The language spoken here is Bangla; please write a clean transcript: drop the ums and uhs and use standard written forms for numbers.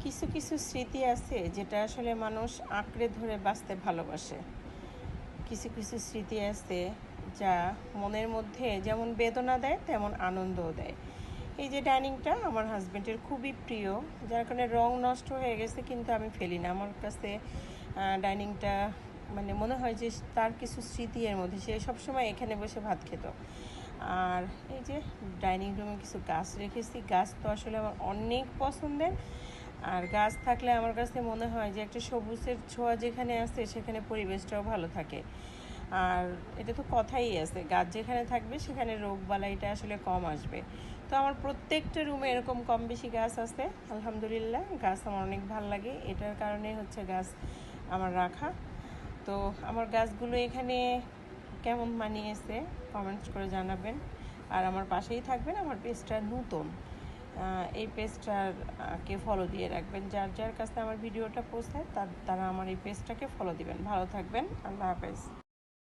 কিছু কিছু স্মৃতি আছে যেটা আসলে মানুষ আঁকড়ে ধরে বাঁচতে ভালোবাসে। কিছু কিছু স্মৃতি আছে যা মনের মধ্যে যেমন বেদনা দেয় তেমন আনন্দও দেয়। এই যে ডাইনিংটা আমার হাজব্যান্ডের খুবই প্রিয়, যার কারণে রং নষ্ট হয়ে গেছে কিন্তু আমি ফেলি না। আমার কাছে ডাইনিংটা মানে মনে হয় যে তার কিছু স্মৃতি এর মধ্যে, সে সবসময় এখানে বসে ভাত খেত। আর এই যে ডাইনিং রুমে কিছু গাছ রেখেছি, গাছ তো আসলে আমার অনেক পছন্দের। আর গাছ থাকলে আমার কাছে মনে হয় যে একটা সবুজের ছোঁয়া যেখানে আছে সেখানে পরিবেশটাও ভালো থাকে। আর এটা তো কথাই আছে, গাছ যেখানে থাকবে সেখানে রোগবালাইটা আসলে কম আসবে। তো আমার প্রত্যেকটা রুমে এরকম কম বেশি গাছ আছে, আলহামদুলিল্লাহ। গাছ আমার অনেক ভালো লাগে, এটার কারণে হচ্ছে গাছ আমার রাখা। তো আমার গাছগুলো এখানে কেমন মানিয়েছে কমেন্টস করে জানাবেন। আর আমার পাশেই থাকবেন, আমার পেজটা নতুন, এই পেজটাকে ফলো দিয়ে রাখবেন। যার যার কাছে আমার ভিডিওটা পৌঁছায় তারা আমার এই পেজটাকে ফলো দিবেন। ভালো থাকবেন, আল্লাহ হাফেজ।